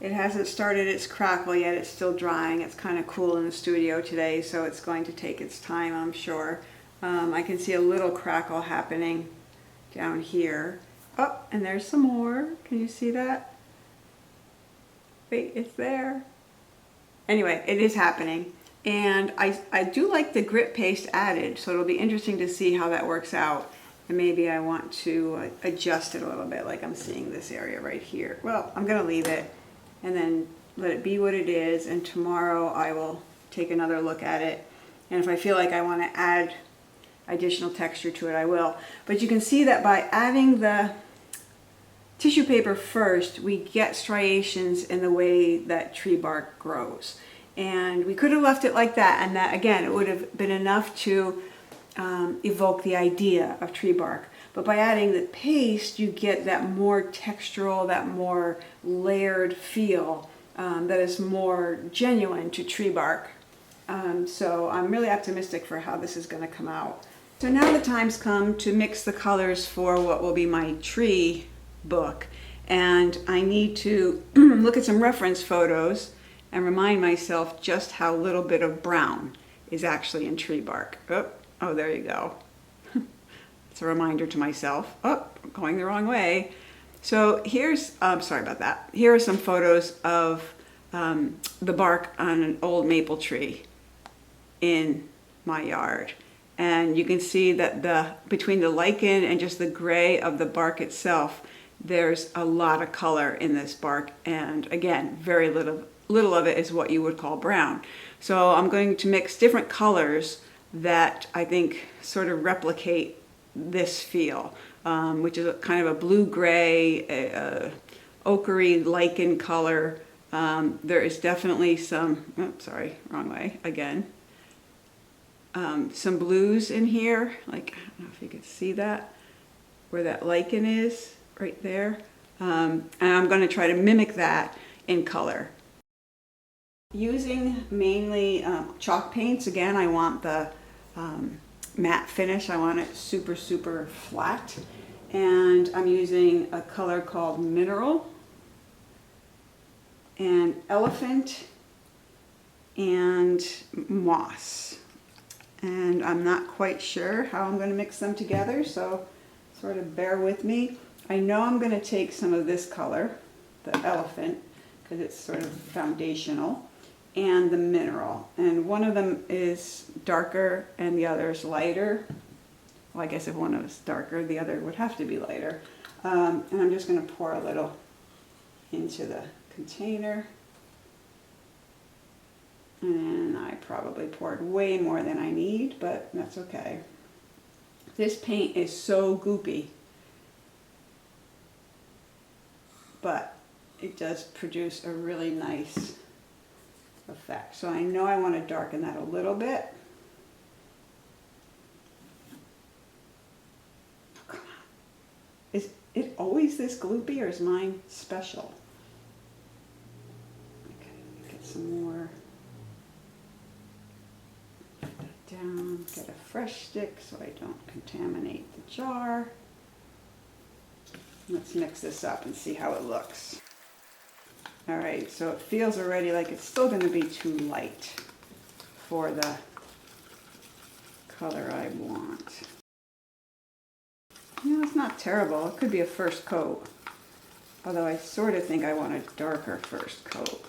It hasn't started its crackle yet. It's still drying. It's kind of cool in the studio today, so it's going to take its time, I'm sure. I can see a little crackle happening down here. Oh, and there's some more. Can you see that? Wait, it's there. Anyway, it is happening. And I do like the grit paste added, so it'll be interesting to see how that works out. And maybe I want to adjust it a little bit, like I'm seeing this area right here. Well, I'm gonna leave it and then let it be what it is, and tomorrow I will take another look at it. And if I feel like I want to add additional texture to it, I will. But you can see that by adding the tissue paper first, we get striations in the way that tree bark grows. And we could have left it like that, and that, again, it would have been enough to evoke the idea of tree bark. But by adding the paste, you get that more textural, that more layered feel that is more genuine to tree bark. So I'm really optimistic for how this is going to come out. So now the time's come to mix the colors for what will be my tree book. And I need to look at some reference photos and remind myself just how little bit of brown is actually in tree bark. Oh, there you go. It's a reminder to myself. Oh, I'm going the wrong way. So here's, sorry about that. Here are some photos of the bark on an old maple tree in my yard. And you can see that between the lichen and just the gray of the bark itself, there's a lot of color in this bark. And again, very little of it is what you would call brown. So I'm going to mix different colors that I think sort of replicate this feel, which is kind of a blue-gray, ochre lichen color. There is definitely some, oh, sorry, wrong way again. Some blues in here, like, I don't know if you can see that, where that lichen is, right there. And I'm going to try to mimic that in color. Using mainly chalk paints, again, I want the matte finish. I want it super, super flat. And I'm using a color called Mineral and Elephant and Moss. And I'm not quite sure how I'm going to mix them together, so sort of bear with me. I know I'm going to take some of this color, the Elephant, because it's sort of foundational, and the Mineral. And one of them is darker and the other is lighter. Well, I guess if one was darker, the other would have to be lighter. And I'm just going to pour a little into the container. And I probably poured way more than I need, but that's okay. This paint is so goopy, but it does produce a really nice effect. So I know I want to darken that a little bit. Oh, come on. Is it always this gloopy, or is mine special? Okay, get some more. Put that down, get a fresh stick so I don't contaminate the jar. Let's mix this up and see how it looks. All right, so it feels already like it's still going to be too light for the color I want. You know, it's not terrible. It could be a first coat, although I sort of think I want a darker first coat.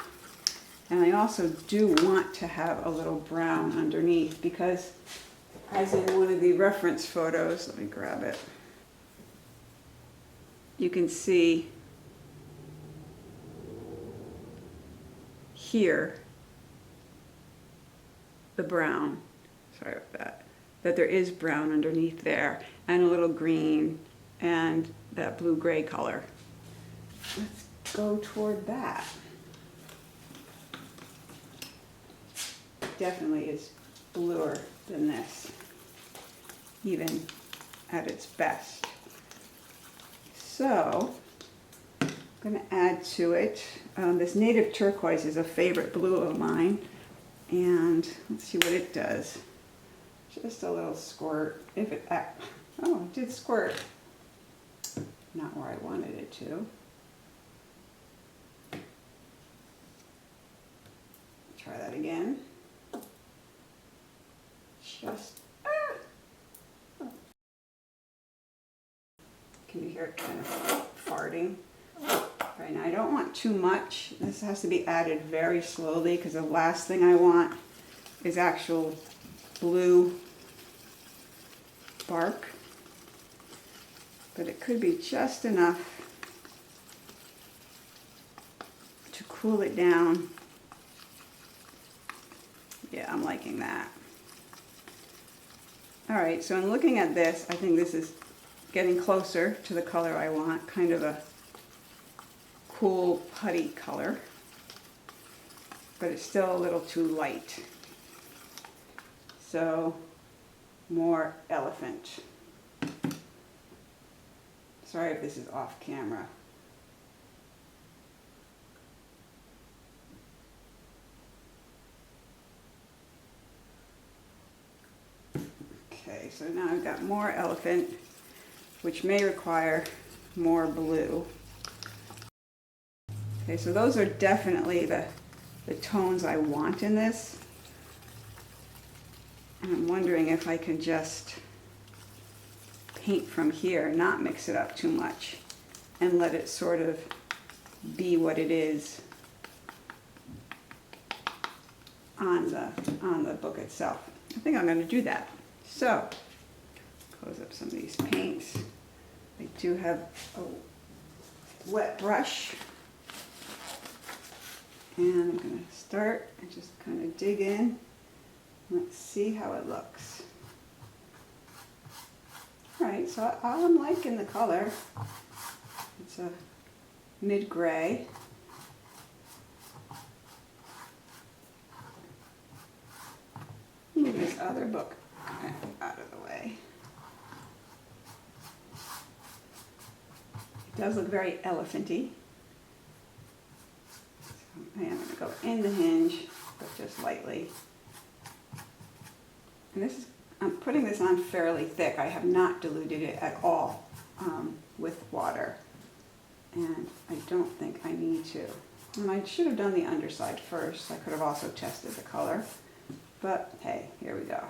And I also do want to have a little brown underneath because, as in one of the reference photos, let me grab it, you can see here the brown, sorry about that there is brown underneath there, and a little green and that blue-gray color. Let's go toward that. Definitely is bluer than this, even at its best. So I'm going to add to it, this native turquoise is a favorite blue of mine, and let's see what it does. Just a little squirt. If it, oh, it did squirt. Not where I wanted it to. Try that again. Just, can you hear it kind of farting? Right now I don't want too much. This has to be added very slowly because the last thing I want is actual blue bark. But it could be just enough to cool it down. Yeah, I'm liking that. All right, so in looking at this, I think this is getting closer to the color I want, kind of a cool putty color, but it's still a little too light. So more elephant. Sorry if this is off camera. Okay, so now I've got more elephant, which may require more blue. Okay, so those are definitely the tones I want in this. And I'm wondering if I can just paint from here, not mix it up too much, and let it sort of be what it is on the book itself. I think I'm going to do that. So, close up some of these paints. I do have a wet brush, and I'm going to start and just kind of dig in. Let's see how it looks. All right, so I'm liking the color. It's a mid-gray. Move this other book out of the way. It does look very elephanty. So I am going to go in the hinge, but just lightly. And this is, I'm putting this on fairly thick. I have not diluted it at all with water. And I don't think I need to. And I should have done the underside first. I could have also tested the color. But hey, here we go.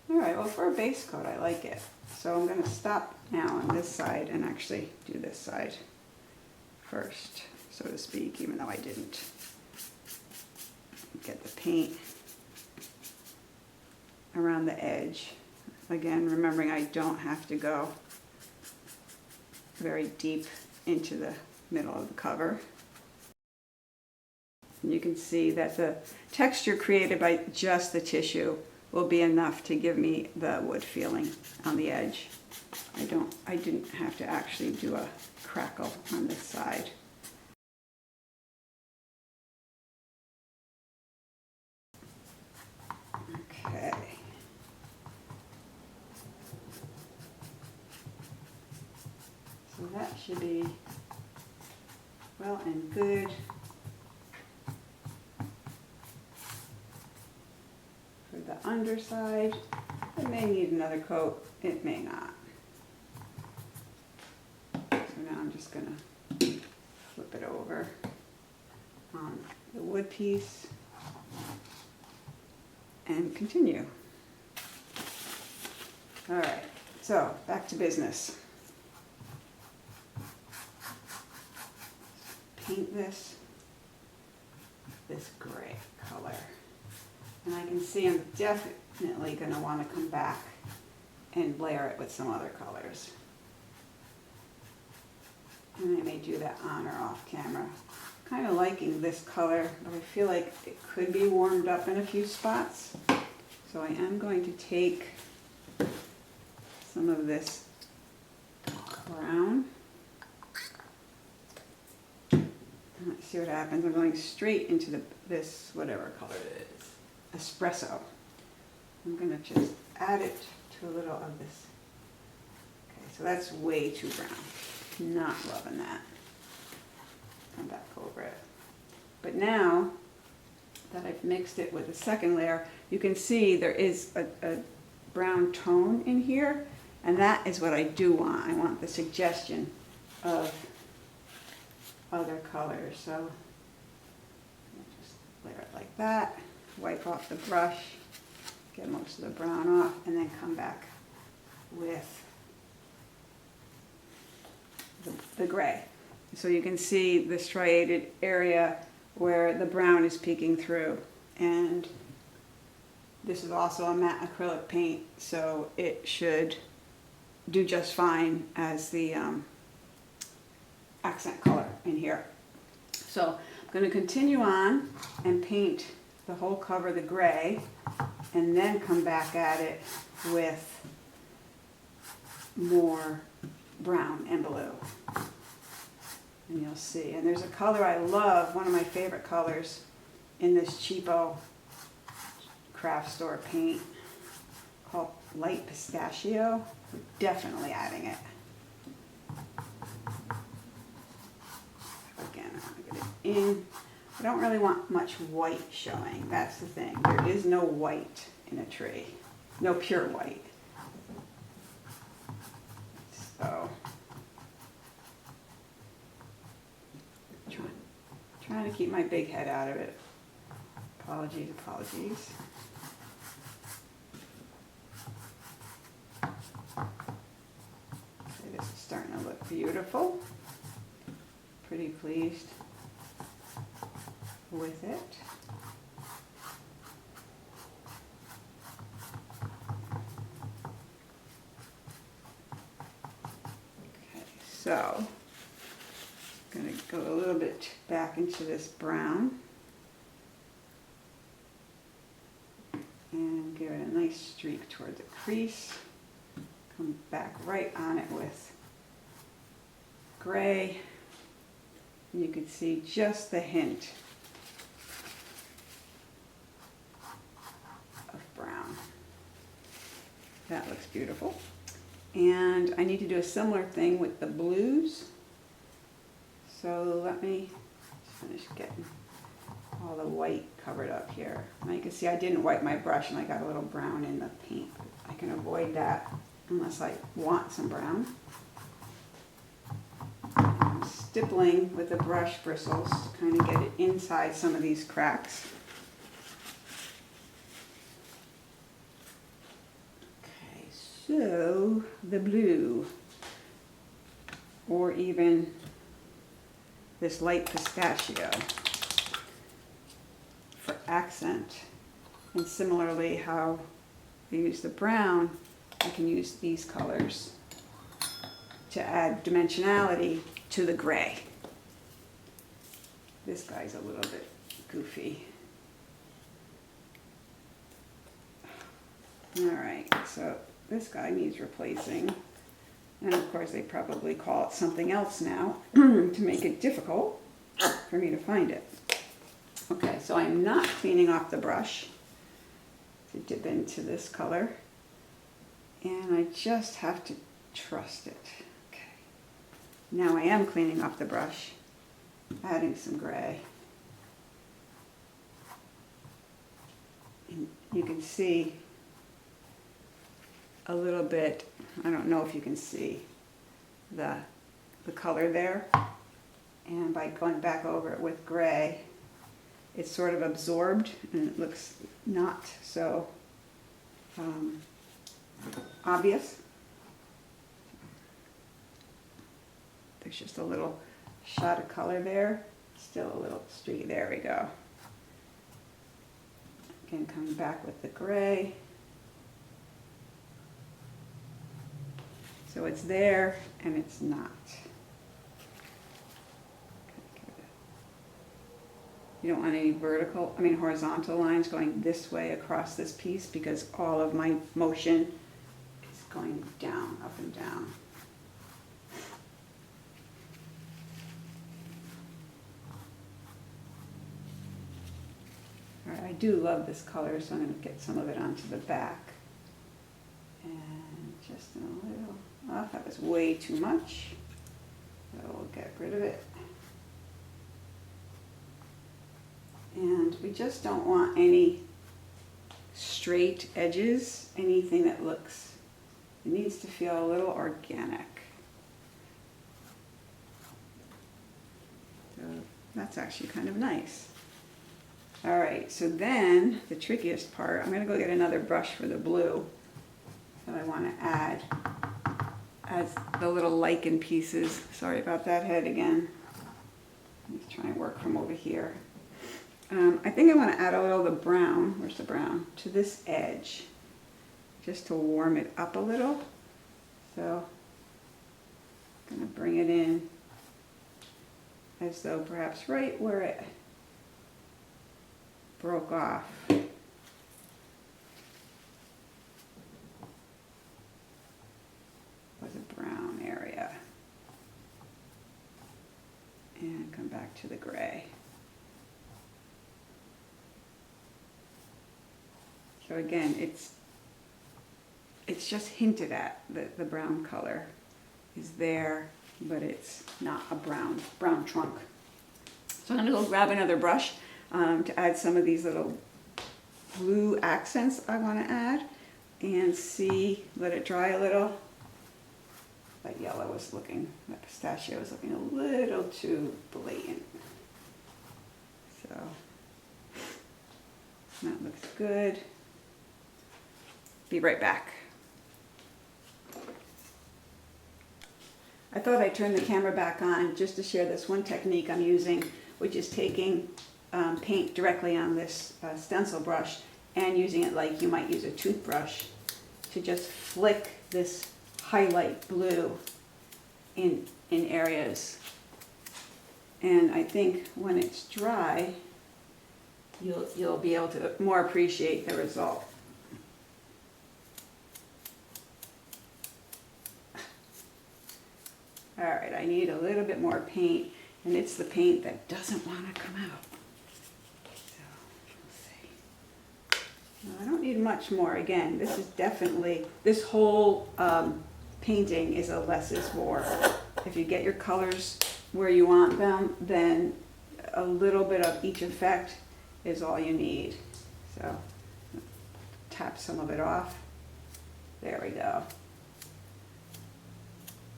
All right, well, for a base coat, I like it. So I'm going to stop now on this side and actually do this side first, so to speak, even though I didn't get the paint around the edge. Again, remembering I don't have to go very deep into the middle of the cover. And you can see that the texture created by just the tissue will be enough to give me the wood feeling on the edge. I didn't have to actually do a crackle on this side. Okay. So that should be well and good. For the underside, it may need another coat, it may not. So now I'm just going to flip it over on the wood piece and continue. All right, so back to business. Paint this gray color. And I can see I'm definitely going to want to come back and layer it with some other colors. And I may do that on or off camera. Kind of liking this color, but I feel like it could be warmed up in a few spots. So I am going to take some of this brown. And let's see what happens. I'm going straight into this, whatever color it is, espresso. I'm going to just add it to a little of this. Okay, so that's way too brown. Not loving that. Come back over it. But now that I've mixed it with the second layer, you can see there is a brown tone in here, And that is what I do want. I want the suggestion of other colors. So I'll just layer it like that, wipe off the brush, get most of the brown off, and then come back with the gray. So you can see the striated area where the brown is peeking through. And this is also a matte acrylic paint, so it should do just fine as the accent color in here. So I'm going to continue on and paint the whole cover the gray, and then come back at it with more brown and blue. And you'll see. And there's a color I love, one of my favorite colors in this cheapo craft store paint called Light Pistachio. We're definitely adding it. Again, I want to get it in. I don't really want much white showing. That's the thing. There is no white in a tree. No pure white. So, trying to keep my big head out of it. Apologies, apologies. Okay, this is starting to look beautiful. Pretty pleased with it. Okay, so I'm going to go a little bit back into this brown and give it a nice streak toward the crease. Come back right on it with gray. And you can see just the hint of brown. That looks beautiful. And I need to do a similar thing with the blues. So let me finish getting all the white covered up here. Now you can see I didn't wipe my brush and I got a little brown in the paint. I can avoid that unless I want some brown. I'm stippling with the brush bristles to kind of get it inside some of these cracks. Okay, so the blue, or even this light pistachio for accent. And similarly, how I use the brown, I can use these colors to add dimensionality to the gray. This guy's a little bit goofy. All right, so this guy needs replacing. And of course, they probably call it something else now to make it difficult for me to find it. Okay, so I'm not cleaning off the brush to dip into this color. And I just have to trust it. Okay. Now I am cleaning off the brush, adding some gray. And you can see a little bit, I don't know if you can see the color there. And by going back over it with gray, it's sort of absorbed and it looks not so obvious. There's just a little shot of color there, still a little streaky, there we go. Again, coming back with the gray. So it's there and it's not. You don't want any horizontal lines going this way across this piece because all of my motion is going down, up and down. All right, I do love this color, so I'm going to get some of it onto the back. And just a little, oh, that was way too much. So we'll get rid of it. And we just don't want any straight edges, anything that looks It needs to feel a little organic. So that's actually kind of nice. All right, so then the trickiest part, I'm gonna go get another brush for the blue that I wanna add as the little lichen pieces. Sorry about that head again. Let's try and work from over here. I think I wanna add a little of the brown, where's the brown, to this edge, just to warm it up a little. So I'm gonna bring it in as though perhaps right where it broke off. Was a brown area. And come back to the gray. So again, it's just hinted at, the brown color is there, but it's not a brown trunk. So I'm gonna go grab another brush to add some of these little blue accents I want to add, and see, let it dry a little. That yellow was looking, that pistachio was looking a little too blatant. So that looks good. Be right back. I thought I'd turn the camera back on just to share this one technique I'm using, which is taking paint directly on this stencil brush and using it like you might use a toothbrush to just flick this highlight blue in areas. And I think when it's dry, you'll be able to more appreciate the result. All right, I need a little bit more paint, and it's the paint that doesn't want to come out. So, let's see. No, I don't need much more. Again, this is definitely, this whole painting is a less is more. If you get your colors where you want them, then a little bit of each effect is all you need. So, tap some of it off. There we go.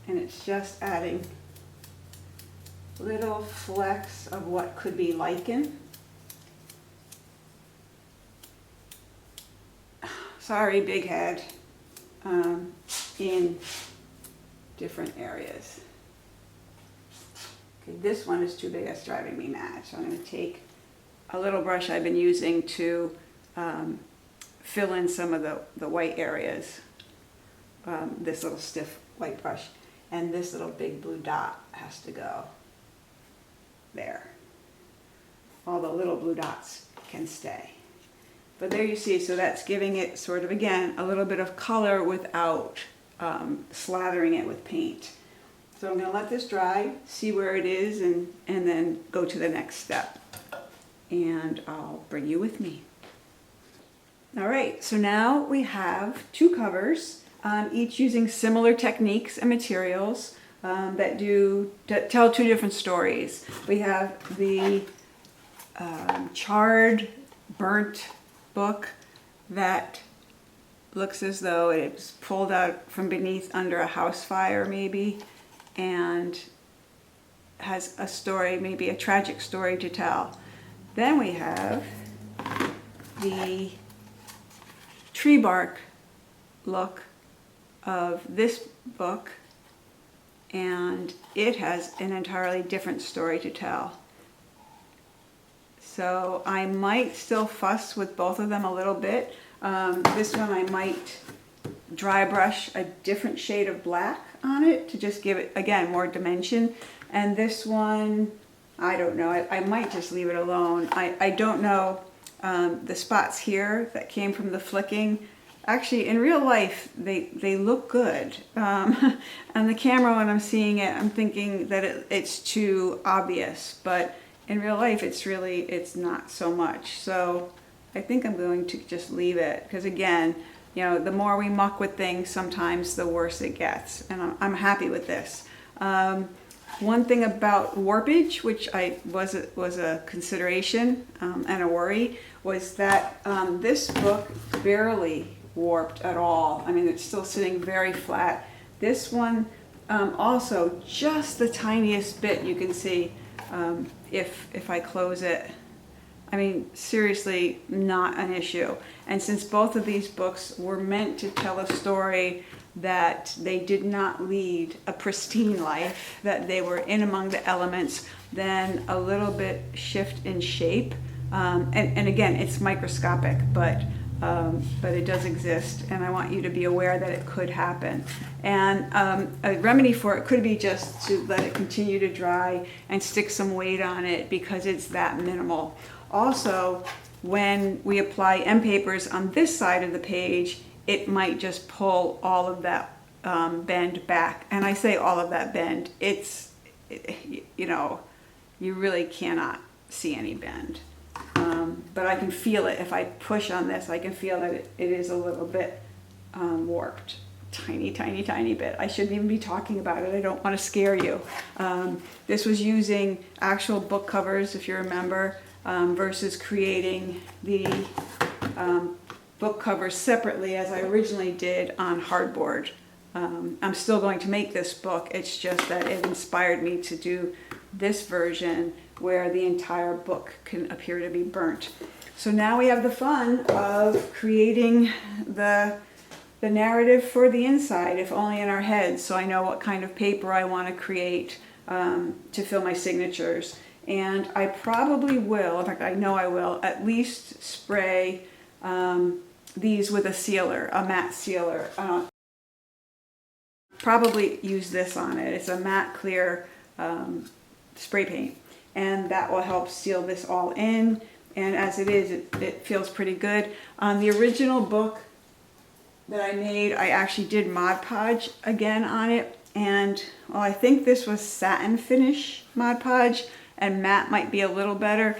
And it's just adding little flecks of what could be lichen. Sorry, big head, in different areas. Okay, this one is too big, that's driving me mad. So I'm going to take a little brush I've been using to fill in some of the white areas. This little stiff white brush. And this little big blue dot has to go there. All the little blue dots can stay. But there you see, so that's giving it sort of, again, a little bit of color without slathering it with paint. So I'm going to let this dry, see where it is, and then go to the next step. And I'll bring you with me. All right, so now we have two covers. Each using similar techniques and materials that tell two different stories. We have the charred, burnt book that looks as though it's pulled out from beneath under a house fire maybe, and has a story, maybe a tragic story to tell. Then we have the tree bark look of this book, and it has an entirely different story to tell. So I might still fuss with both of them a little bit. This one I might dry brush a different shade of black on it to just give it, again, more dimension. And this one, I don't know, I might just leave it alone. I don't know the spots here that came from the flicking. Actually, in real life, they look good. On the camera, when I'm seeing it, I'm thinking that it's too obvious. But in real life, it's not so much. So I think I'm going to just leave it. Because again, you know, the more we muck with things, sometimes the worse it gets. And I'm happy with this. One thing about warpage, which was a consideration and a worry, was that this book barely warped at all. I mean, it's still sitting very flat. This one also just the tiniest bit you can see if I close it. I mean, seriously, not an issue. And since both of these books were meant to tell a story that they did not lead a pristine life, that they were in among the elements, then a little bit shift in shape. And again, it's microscopic, but it does exist, and I want you to be aware that it could happen. And a remedy for it could be just to let it continue to dry and stick some weight on it because it's that minimal. Also, when we apply end papers on this side of the page, it might just pull all of that bend back. And I say all of that bend, you know, you really cannot see any bend. But I can feel it. If I push on this, I can feel that it is a little bit warped. Tiny, tiny, tiny bit. I shouldn't even be talking about it. I don't want to scare you. This was using actual book covers, if you remember, versus creating the book covers separately as I originally did on hardboard. I'm still going to make this book. It's just that it inspired me to do this version where the entire book can appear to be burnt. So now we have the fun of creating the narrative for the inside, if only in our heads, so I know what kind of paper I want to create to fill my signatures. And I probably will, in fact I know I will, at least spray these with a sealer, a matte sealer. Probably use this on it. It's a matte clear spray paint, and that will help seal this all in. And as it is, it feels pretty good. On the original book that I made, I actually did Mod Podge again on it, and well, I think this was satin finish Mod Podge, and matte might be a little better.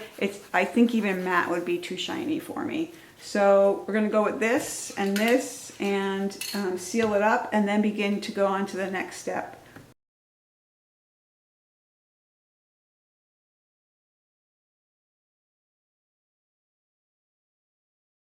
I think even matte would be too shiny for me. So we're gonna go with this and seal it up, and then begin to go on to the next step.